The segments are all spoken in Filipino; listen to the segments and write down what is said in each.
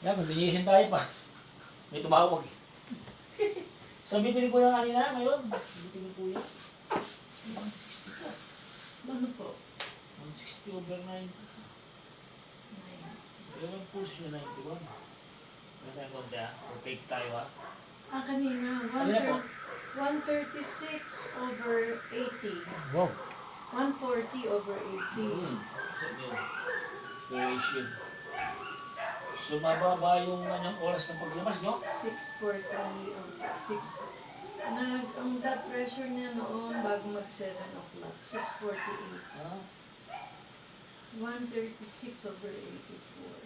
Yan, mag-donation tayo pa. May tumawag. So, bibili ko yan kanina ngayon. Bibili ko yan. 160 ka. Ano po? 160 over 90. Pero yung pulse nyo 91. Wala tayong konti ha. Perfect tayo ha. Kanina. Kanina po. 136 over 80. Wow. 140 over 80. So, yun. Variation. So, mababa yung anyang oras ng paglabas, no? 640 over 6. Ang blood pressure niya noon bago mag 7 o'clock. 648. Ah, 136 over 84.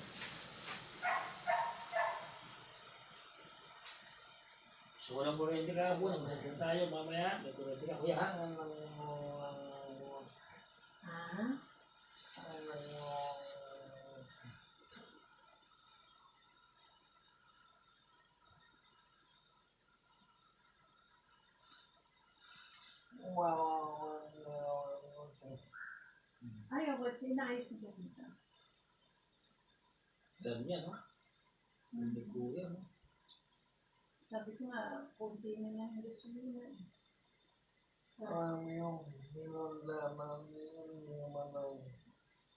so, walang kurente ka po. Nagmasaksan tayo mamaya. May kurente ka. Kuya, ha? Ayaw, ba't inayos na ganito? Ganun yan, no? Hindi kuya, no? Sabi ko nga, konti na lang yung gasolina. Yung nilalaman yung manay.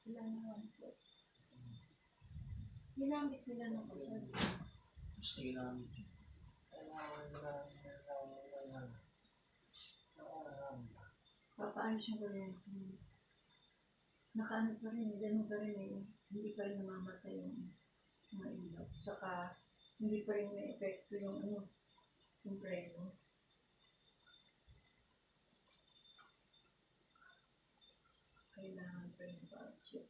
Ilan naman po. Ginamit nila ng kasal. Gusto ginamit. Papaano siya gawin? Nakaano pa rin, ganun pa rin eh. Hindi pa rin namamatay yung mga ilaw. Saka, hindi pa rin may epekto yung yung preno. Kailangan pa rin pa-check.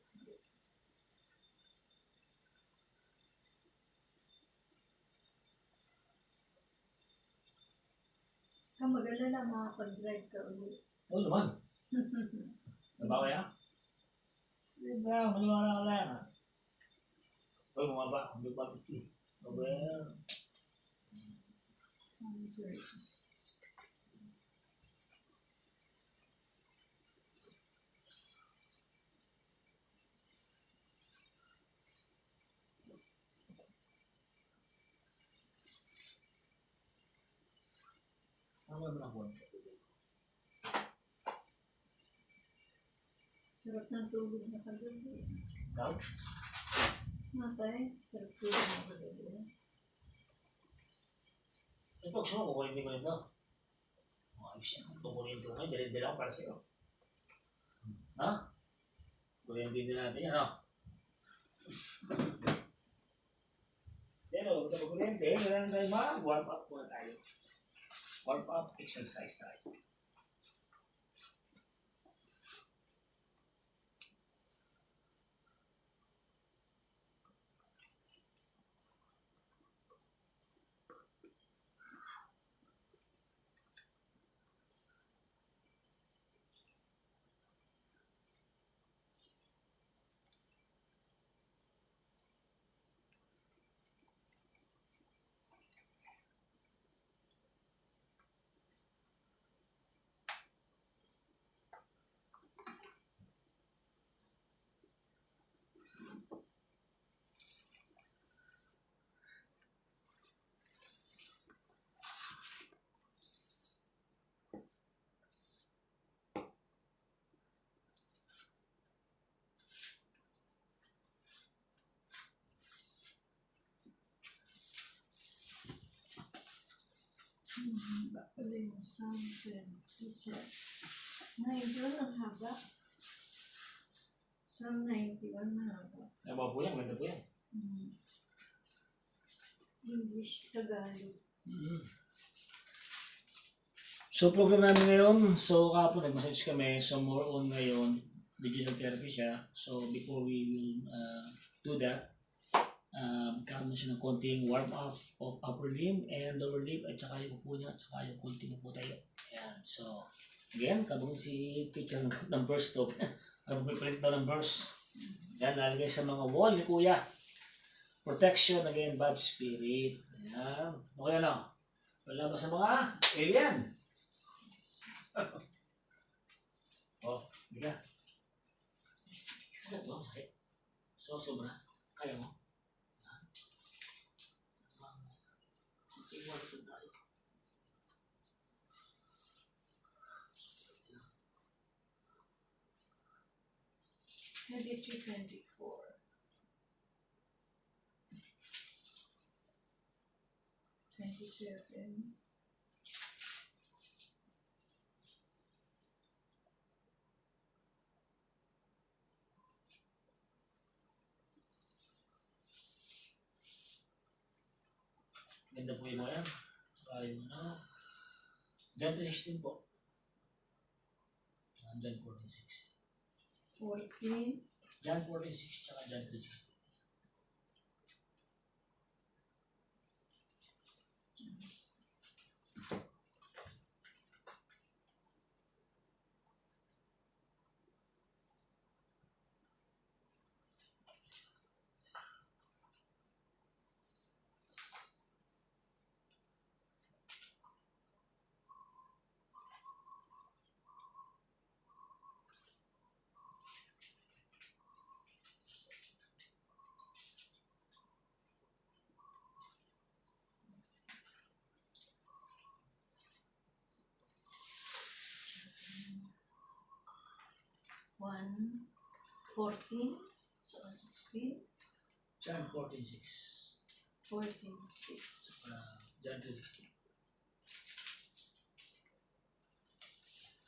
Kung mag-alala, makapag-drive ka ulit. Oo naman. Nabawa yan? Diba, maniwala ka lang ha. Uy, bumaba. Hindi pa 50. Well, 136. ano naman ako? Sarap ng tulog na kagabi. Ikaw? Matay, sarap tulog na kagabi. Ito, gusto mo, kukunin ko rin ito. Ayos yan. Kukunin ito ngayon. Dalhin-dalhin ako para sa'yo. Ha? Kukunin din natin yan, ha? Pero, sa kukunin, wala na tayo warm up muna tayo. Warm up exercise tayo. Haba pala yung something. Isa. 91 ang haba. Psalm 91 na haba. Nabawa po yan, ganda po yan. English, Tagalog. So, program namin ngayon. So, kapon nag-message kami. So, more on ngayon. Digital therapy siya. So, before we will do that, magkaroon siya ng konting warm up of upper limb and lower limb at saka yung upo niya at saka yung konting upo tayo. Ayan. So, again, kabang si teacher ng verse to. Ano piprint daw ng verse? Yan, lalagay sa mga wall ni kuya. Protection against bad spirit. Ayan. Okay na. Wala ba sa mga alien? Oh, hindi ka. Ito, sakit. So, sobra. Kaya mo. 2024. 27. Ganda po yung mga yan. Saka yung ano. John 3:16 po. John 14:6. 14. John 14:6 tsaka John 3:16. One, 14, so 16, John 14:6. 14, 6. John 3:16.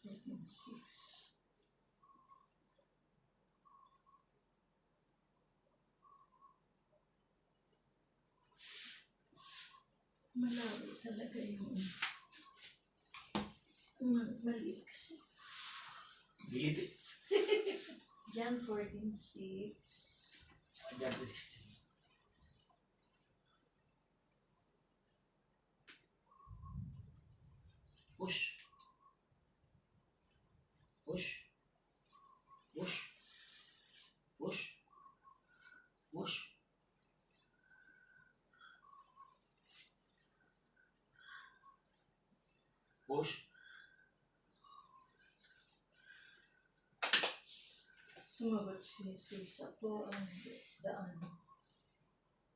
14, 6. Malawi talaga yung maliit kasi. Bilit. John 14, 6. Saka John 3:16. Push. Push. Push. Push. Push. Push. Sumagot si Jesus, ako ang daan.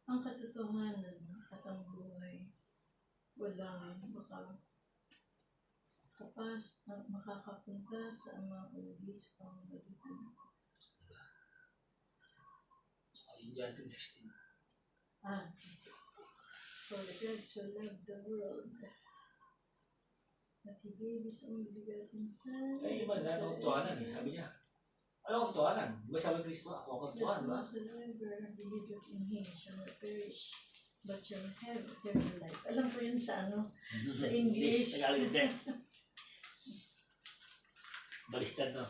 Ang katotohanan at ang buhay. Walang makakapunta sa Ama kundi sa pamamagitan. Saka yung John 3:16. Jesus. For God so loved the world that He gave His only begotten Son. Eh, iba na ang katotohanan eh, sabi niya. Ano ang katotohanan? Di ba sabi Kristo, ako ang katotohanan, di ba? Whosoever believeth in Him shall not perish, but shall have eternal life. Alam ko yun sa sa English. Tagalog din. Balistad no?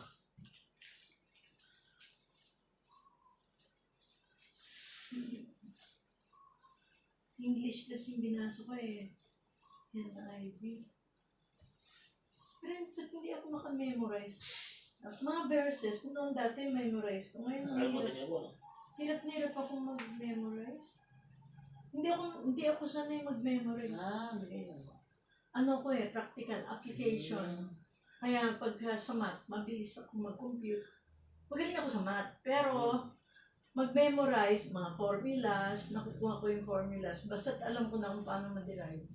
English kasi yung binasa ko eh. NIV. Pero ba't hindi ako makamemorize? At mga verses, kung noon dati memorize ko. Ngayon, Alam mo din mo, no? hirap na hirap ako mag-memorize. Hindi ako sanay mag-memorize. Okay. Ano ko eh, practical, application. Kaya pagka sa math, mabilis ako mag-compute. Magaling ako sa math, pero mag-memorize, mga formulas, nakukuha ko yung formulas, basta't alam ko na kung paano ma-derive,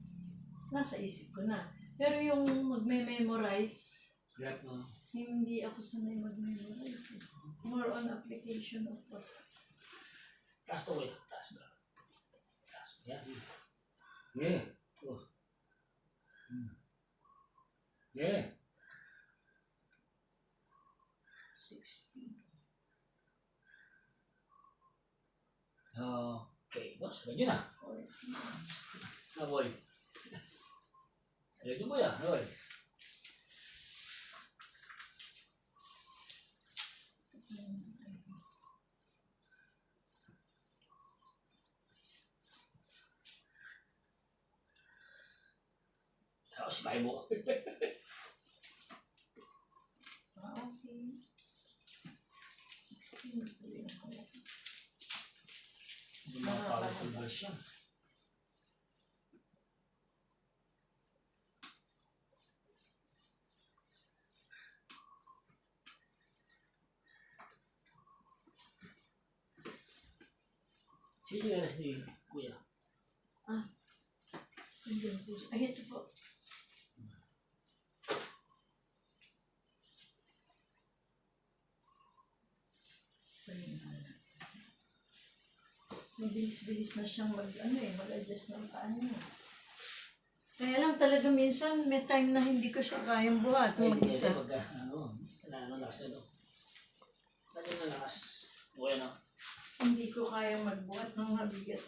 nasa isip ko na. Pero yung magme-memorize, Grab no? hindi ako sanay mag-memorize. More on application of course. Taas to eh. Taas ba? Taas. Yan. Yeah. Oh. Yeah. 16. Okay, boss. Ganyan na. 14. Na boy. Ganyan mo yan. Boy. Tapos bahay mo. Okay. Yung mga powerful version. Sige na ni Kuya. Nandiyan po siya. Ay, ito po. Ayun. Mabilis-bilis na siyang mag-adjust ng paa niya. Kaya lang talaga minsan may time na hindi ko siya kayang buhatin mag-isa. Pagka, lakas na ito. Lagyan na lakas. Okay na. Hindi ko kayang magbuhat ng mabigat.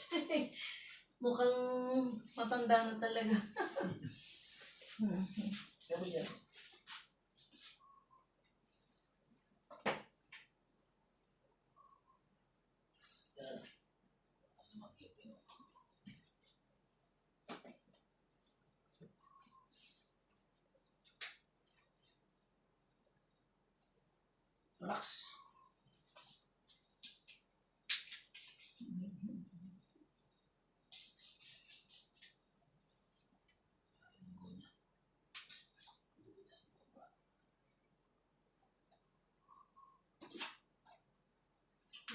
Mukhang matanda na talaga. Kaya mo dyan. Yan. Relax.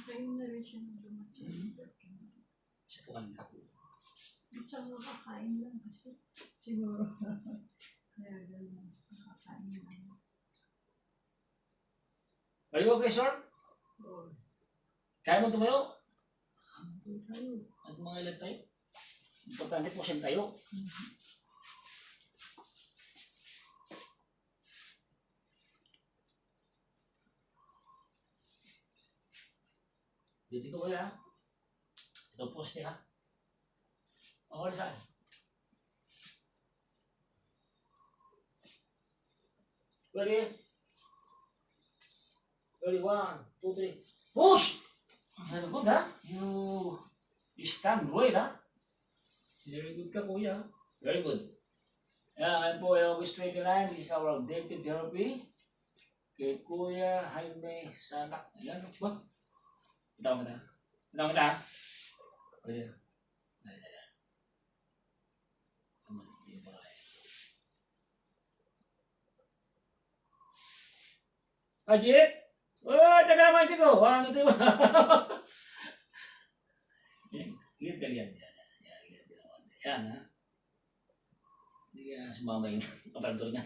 Okay na rin siya ng dumatsa. Siya po kanina. Isa makakain lang kasi. Siguro. Kaya gano'n. Makakain lang. Are you okay, sir? Oo. Kaya mo tumayo? Tayo. At mga ilan tayo? Importante po siyang tayo. Dito ko kaya. Ito poste ha. Okay saan? Ready? Ready, 1, 2, 3. Push! Very good ha? You stand great ha? Very good ka kuya. Very good. Yan po yung August 29. This is our updated therapy. Kay Kuya Jaime Salak. Ayan. Ba? Ito mo na. Ito mo na. Pwede na. Haji? Oh, taga naman siya ko. Wala na tayo. Lihat kalian. Yan ha. Hindi ka sumama yung kapaltor niya.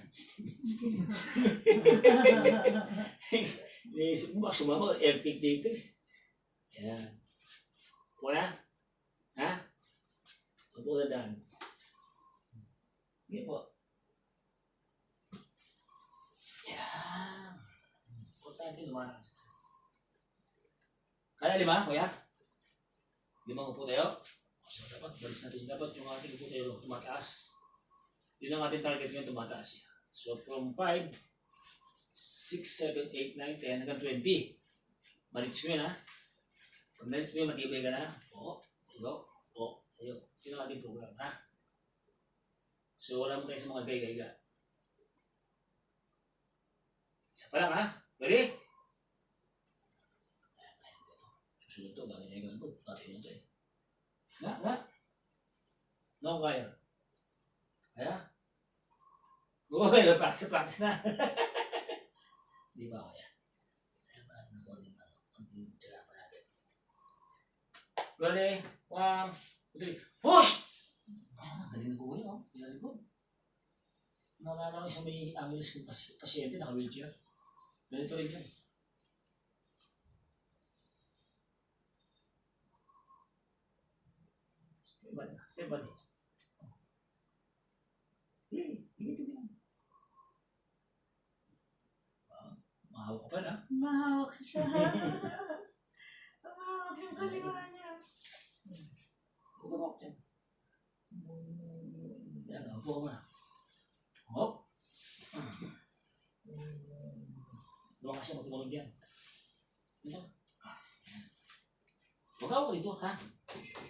Naisip mo, sumama, airtick dito eh. Yan. Upo na? Ha? Upo na daan. Hindi po. Yan. Importante lumaras. Kaya 5, kuya? 5 upo tayo? So, dapat balis natin. Dapat yung ating upo tayo tumataas. Yun ang ating target ngayon, tumataas siya. So, from 5, 6, 7, 8, 9, 10, hanggang 20. Ma-reach mo yun, ha? Pag na-reach mo yun, matibay ka na. Oo, tayo, oo, tayo. Yun ang ating program, ha? So, wala mo tayo sa mga gay-gay-ga. Isa pa lang, ha? Ready? Susunod to, bagay na yung ganito. Tatay mo to eh. Na? No, kaya. Kaya? Uy, practice na. Di ba kaya? Kaya pa natin ang konting tsaga pa natin. Ready? 1, 2, 3. Push! Galing na ko kayo, oh. Galing ko. Nalala ko isang may ambulance kong pasyente, naka-wheelchair. Ganito rin yun. Step body. Ganito yan. Mahawak ka pa na. Mahawak siya. Mahawak yung kaliwa niya. Huwag ka mawak dyan. Yan, upo ka muna. Hop. Luwang ka siya, magtumunog yan. Ito. Huwag ka ako dito, ha?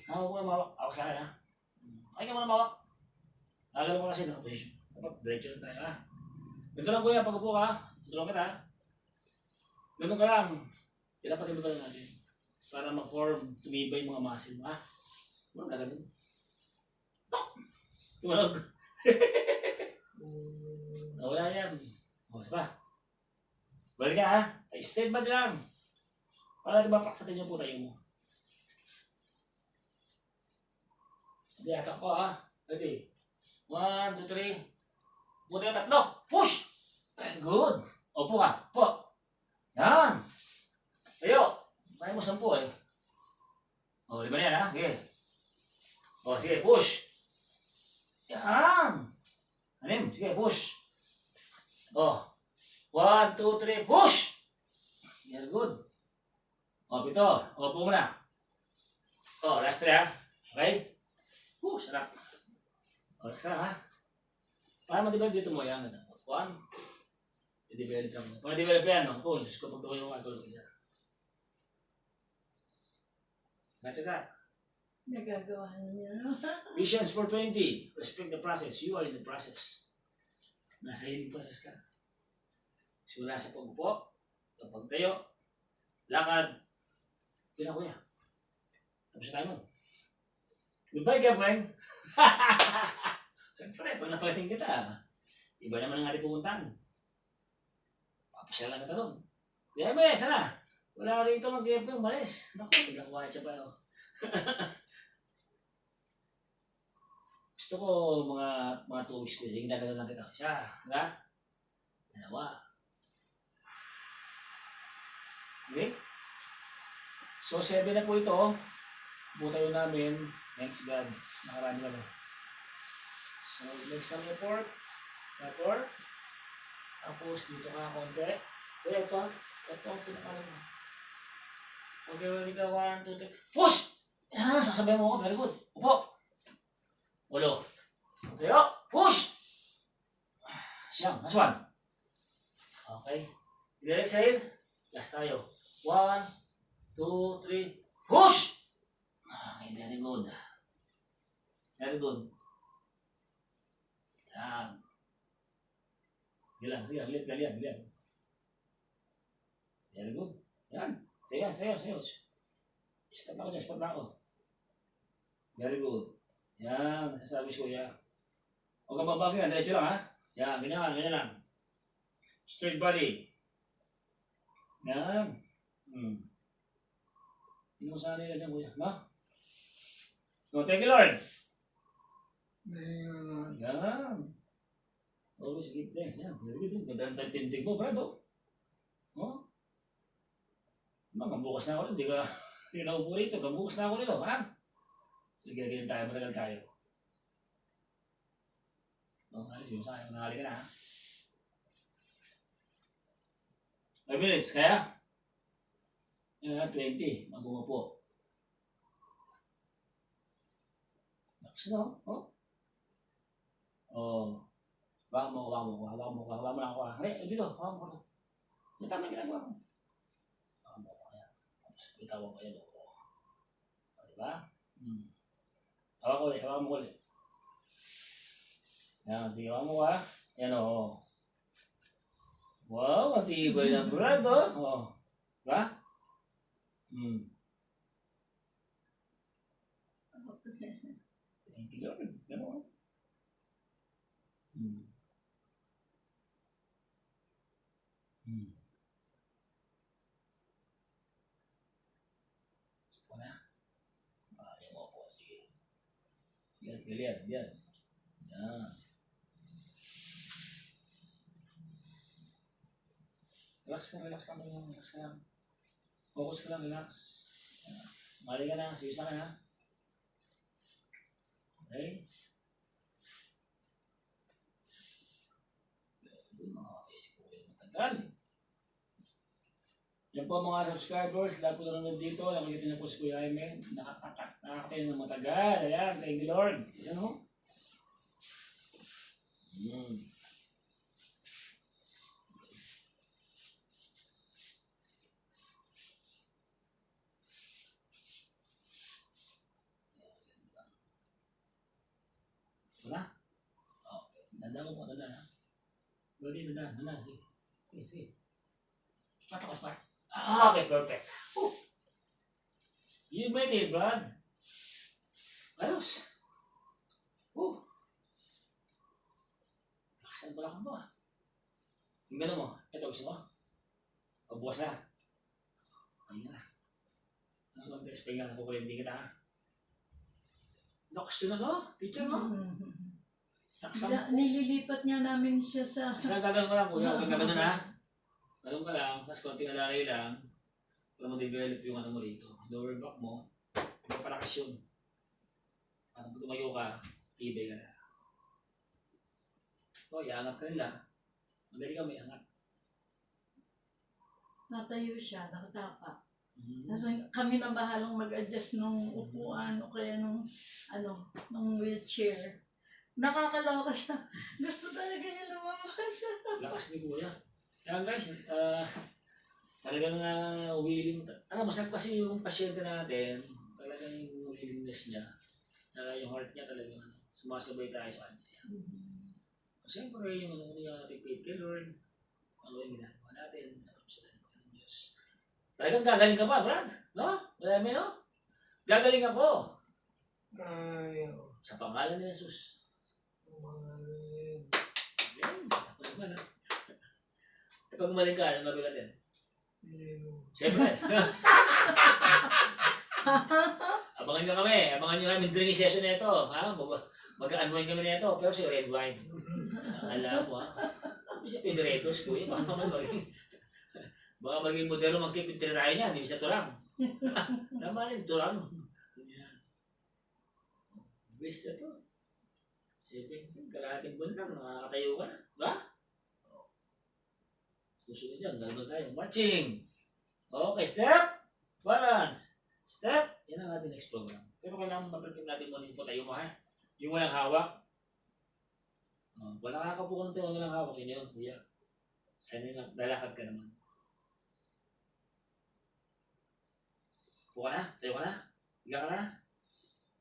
Huwag mo na mawak. Ako sa akin, ha? Ay ka muna mawak. Lalo mo kasi nakaposisyon. Dapat diretso lang tayo, ha? Ganito lang kuya, pag upo ka, tutulong kita, ha? Ganun ka lang. Pinapatin mo ka lang natin. Para ma-form, tumibay yung mga muscle mo, ha? Walang gagawin. Tumalog. Nawala yan. Bukas pa. Balik ka, ha? Step ba lang? Para di mapaksatin yung putay mo. Hindi, atak ko, ha? Ready? 1, 2, 3. Buti yung 3. Push! Good. Opo ka. Po. Yan. Tayo. Kaya mo 10 eh. O, lima na yan ha. Sige. O, sige, push. Yan. Anim, sige, push. O. 1, 2, 3, push! Very good. O, pito. O, po muna. O, last 3 ha. Okay? Sarap. O, last ka lang ha. Para ma-develop dito mo yan. 1. I-develop lang mo. Pag na-develop yan, no? Kung Diyos ko, pag tukoy mo, tulog isa. Gotcha ka. Nagagawa niya. Visions for 20. Respect the process. You are in the process. Nasa healing process ka. Simula sa pag-upo, pagtayo, lakad, yun na kuya. Tapos na tayo mo. Goodbye, girlfriend. Siyempre, pag napalating kita, iba naman ang ating pupuntahan. Papasyal lang kita nun. Kaya ba, sana? Wala rito mag-girlfriend, umalis. Naku, tignan ko siya pa yun. Gusto ko mga 2 weeks ko, yung ginagano lang kita. Isa, diba? Dalawa. Okay? So, 7 na po ito. Butayo namin. Thanks God. Nakarami kami. So, next time report. Report. Tapos, dito ka konti. Kaya ito. Ito ang pinakalan mo. Okay, ready ka. 1, 2, 3. Push! Yan, sasabihin mo ako. Very good. Upo. Ulo. Tayo. Push! Siyang. Last one. Okay. I-exhale. Last tayo. 1, 2, 3. Push! Okay, very good. Very good. Yan. Sige lang. Galian. Very good. Yan. Sayo. Ispat lang ako. Very good. Yan. Nasasabi ko yan. Huwag kang babagin yan. Diretso lang ha. Yan. Ganyan lang. Straight body. Yan. Hindi mo sana nila dyan, kuya. No? No, thank you, Lord. Yan. Always give thanks. Yan. Very good. Ganda ng tindig mo, brado. No? Bukas na ako rin. Hindi ka naupo rito. Bukas na ako rito. Ha? Sige, ganyan tayo. Matagal tayo. No, ayos yun sa akin. Nakali ka na, ha? 5 minutes, kaya? Yan na, 20. Mag-umupo. Next na, oh. Oh. Hawakan mo lang ako. Hey, dito, hawakan mo ko. Yung tama yung ginagawa ko. Hawakan mo ko. Tapos, bitawan ko yan. Diba? Hawakan mo ulit. Yan, sige, hawakan mo ka. Yan, oh. Wow, matibay na brad, oh. Diba? Thank you, Lord. Gano'n. Ako na. Yan mo po, sige. Yan. Yan. Relax ka lang. Focus ka lang, relax. Mali ka na, suwisa ka na. Okay? Mga isip ko yung matagal. Yan po mga subscribers, lahat po nanonood dito. Nakikita niyo po si Kuya Jaime. Nakakatayo ng matagal. Ayan, thank you Lord. Ayan o. Wala? Okay. Danda mo po, danda ha. Bali, danda. Sige. Start. Okay, perfect. You made it, Brad. Ayos. Nakasan pala ka mo ah. Yung gano'n mo, ito gusto mo? O bukas na. Pahinga na. Ano ba, pahinga na kukulinti kita ha. Nakas yun ano, teacher mo. Nililipat niya namin siya sa... Isang gagawin ko lang kuya, huwag ka gano'n ha. Ganun ka lang, tapos konting alay lang para mo-develop yung ano mo rito. Lower back mo, palaki malakas yun. Parang kung tumayo ka, tibay ka na. O, iangat ka nila. Madali ka may angat. Natayo siya, nakatapa. Mm. Nasa kami na bahalang mag-adjust nung upuan o kaya nung wheelchair. Nakakaloka siya. Gusto talaga niya lumabas. Lakas ni Kuya. Kaya guys, talagang willing. Masarap kasi yung pasyente natin, talagang yung willingness niya, tsaka yung heart niya talagang sumasabay tayo sa kanya. Siyempre, yung natin faith kay Lord, ano yung ginagawa natin, alam sila ng Diyos. Talagang gagaling ka pa, Brad. No? Marami, no? Gagaling ako. Ayaw. Sa pangalan ni Jesus. Umalim. Yan. Ako naman, ha? E pag umaling ka, ano magawa natin? Inom. Siyempre. Abangan nyo kami. Abangan nyo kami drinking session na ito. Ha? Mag-unwind kami na ito. Pero si red wine. Alam mo, ha? Kasi Pedretos, kuya. Baka maging modelo magkipit tayo niya. Hindi bisa turang. Tama rin, turang. Yan. Best na to. 17, kalahating buwan lang. Nakakatayo ka na. Ba? Susunod yan. Gano'n tayo. Marching. Okay, step. Balance. Step. Yan ang ating next program. Pero kailangan mapalipin natin muna yung tayo mo, ha? Yung walang hawak. Wala kakapukan ng tayo, walang hawak. Yun yun, kuya. Sana na, lalakad ka naman. Upo ka na? Tayo ka na? Higa ka na?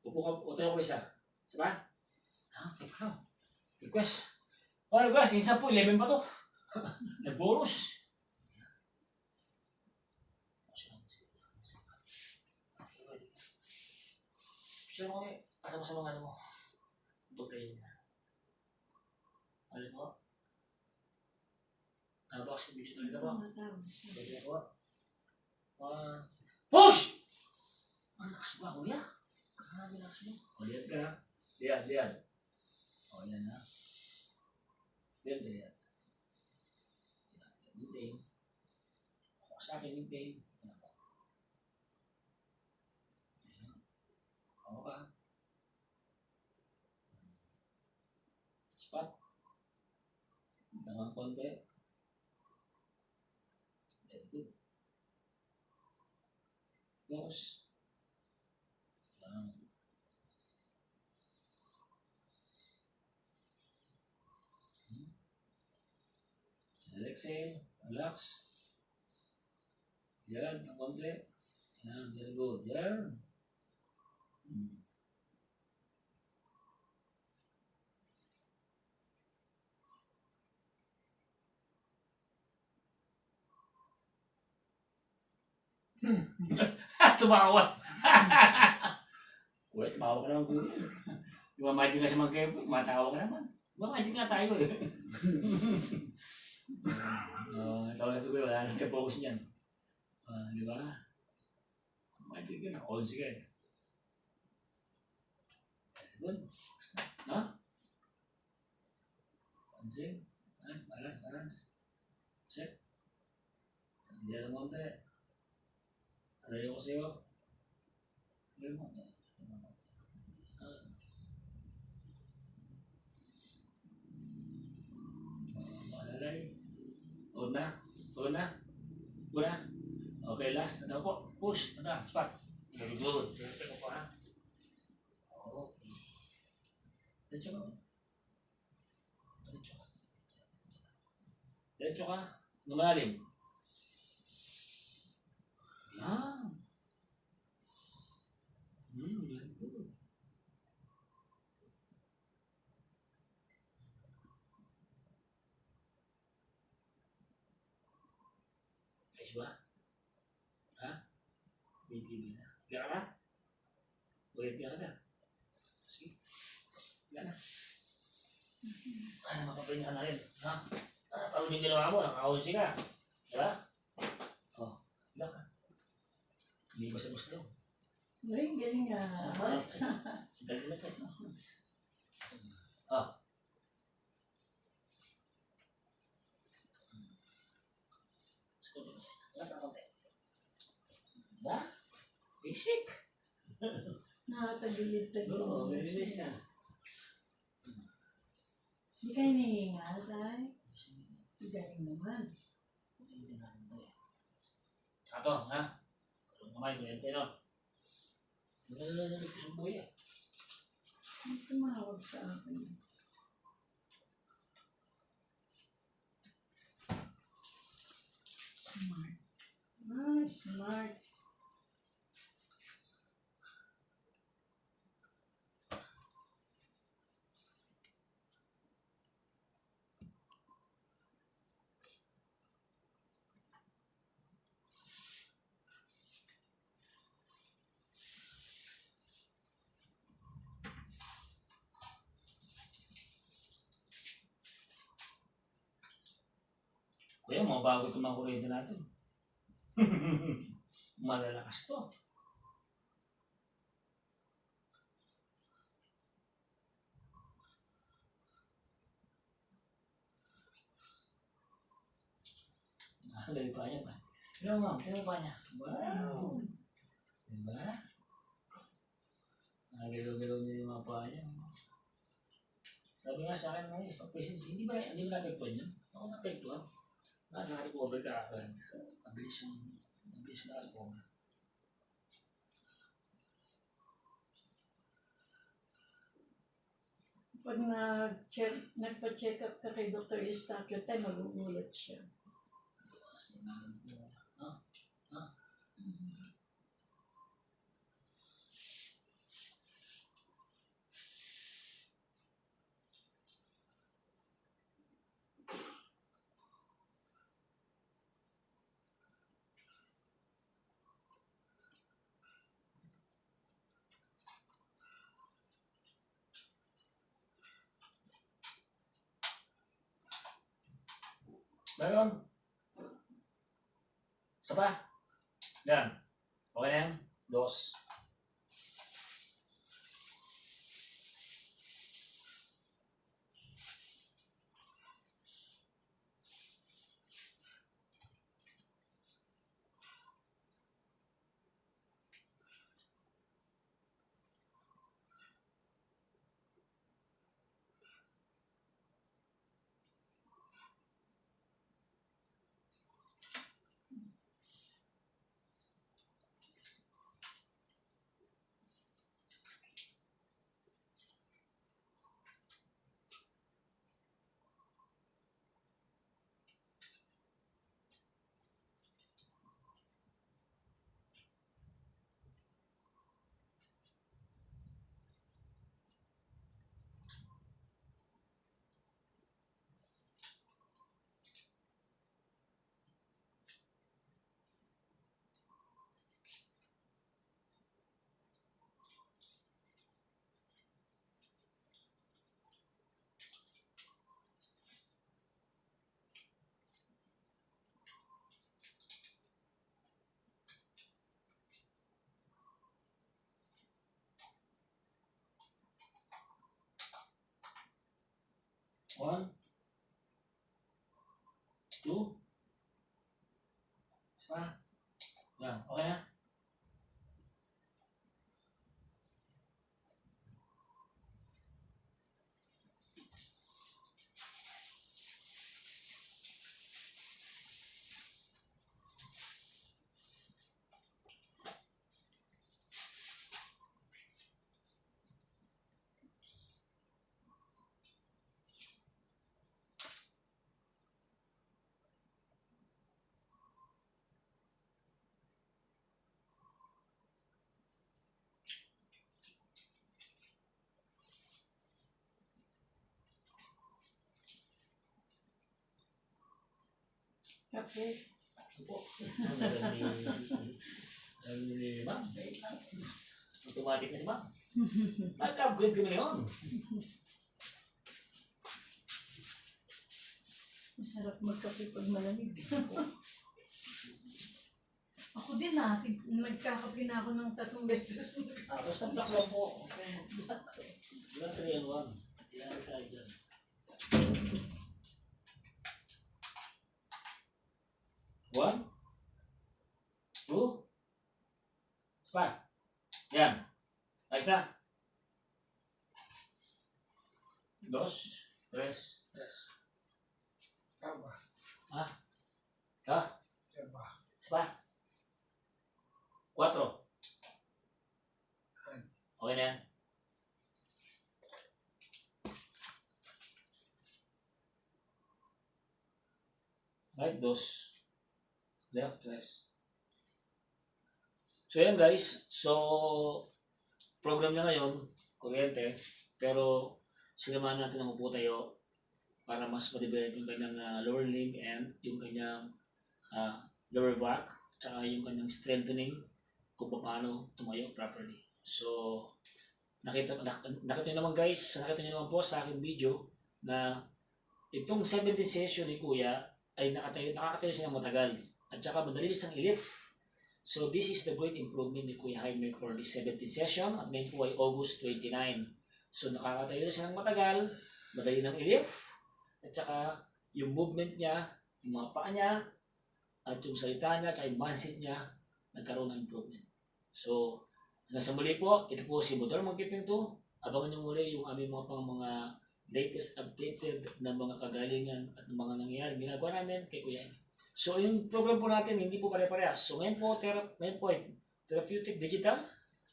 Upo ka, o tayo ka isa. Isa ba? Teka. Request. Request. Minsan po, 11 pa to. Nag-bonus. Siya mo kami, pasama sa mga ano mo. Butayin na. Alam mo? Nabakas yung video talaga po. Pwede ako. Push! Ang lakas ba, kuya? Grabe lakas mo. Lihat ka. Lihat. Yan ha. Lihat. Maintain. Ako sa akin, maintain. Ako ka. Spot. Tangang konti. Very good. Pause. Exhale. Relax. Yan. Ang konti. Yan. Very good. Yan. Tumawa. Kuya, tumawa ka naman kuya. Imamagine ka sa mga kepo, matawa ka naman. Imamagine nga tayo eh. Tawa na siguro, wala na tayo focus niyan. Di ba? Imagine ka na, 11 ka eh. Good. No? Pansin. Balance. Check. Hindi alam mo tayo. Alayo ko sa'yo. Alayo mo. Malalay. Una. Okay, last. Ano po? Push. Spot. Very good. Perfect ko po ha. Okay. Diretso ka. Lumalalim. Yan. Very good. Ayos ba? Ha? BTV na. Higa ka na? Ulit ka na. Sige. Higa na. Makapahinga ka na rin. Ha? Paano yung ginawa mo? Nakakahunsi ka. Diba? Higa ka. Hindi basta-basta daw. Galing nga. Sama eh. Dali na tayo. Ba? Basic. Nakatagilid-tagilid. Oo, malinis na. Hindi kayo nahihingal, tay? Galing naman. Hindi natin to eh. Tsaka to, ha? Kalong kamay, kuryente, no? Hindi ko sumbuya. Ang tumawag sa akin. Smart. Ah, smart. Kuya, mga bago itong mga kuryente natin. Malalakas to. Lagi pa niya ba? Pero ma'am, tingnan pa niya. Wow! Diba? Nagalaw-galaw niya yung mga pa niya. Sabi nga sa akin mga stock patients, hindi ba na-apektuhan yan? Ako na-apektuhan. Naka-recover ka agad. Mabilis yung na-recover. Pag nagpa-check up ka kay Dr. Eustachio, tayo magugulat siya. Ha? Ha? Meron. Isa pa. Yan. Okay na yan. Dos. One. Two. Isa pa. Yan. Okay na? Kape. Opo. Ang ni ma'am. Automatic na si ma'am. Nag-upgrade ka na yun. Masarap magkape pag malamig. Ako din nagkakape na ako ng 3 beses. Basta black lang po. Black 3 and 1. Yan tayo dyan. One. Two. Isa pa. Yan. Ayos Ayos na. 2, 3, 3. Tama. Ah? Ha? Tama. Isa pa? 4. Okay na yan. Right, 2. Left, rest. So yan guys. So, program niya ngayon, kuryente, pero sinamahan natin ng upo tayo para mas ma-develop yung kanyang lower limb and yung kanyang lower back, tsaka yung kanyang strengthening kung paano tumayo properly. So, nakita nyo naman guys, nakita nyo naman po sa aking video na itong 17 session ni Kuya ay nakakatayo siya ng matagal at saka madali siyang i-lift. So, this is the great improvement ni Kuya Jaime for this 17 session at ngayon po ay August 29. So, nakakatayo siya ng matagal, madali nang i-lift, at saka yung movement niya, yung mga paa niya, at yung salita niya, at yung mindset niya, nagkaroon ng improvement. So, hanggang sa muli po, ito po si Motor Magpipinto. Abangan niyo muli yung aming mga latest updated na mga kagalingan at mga nangyayari ginagawa namin kay Kuya Jaime. So, yung program po natin, hindi po pare-parehas. So, ngayon po ay therapeutic digital,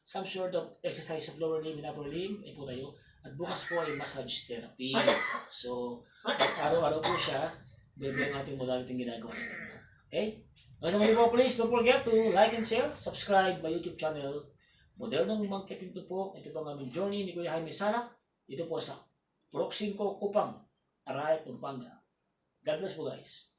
some sort of exercise of lower limb and upper limb, ay po tayo. At bukas po ay massage therapy. So, araw-araw po siya, bibigyan natin modality yung ginagawa sa kanya. Okay? Hanggang sa muli po, please don't forget to like and share, subscribe my YouTube channel. Modernong Magpipinto po. Ito po ang aming journey ni Kuya Jaime Sanak. Ito po sa Proxinco, Kupang, Arayat, Pampanga. God bless po guys.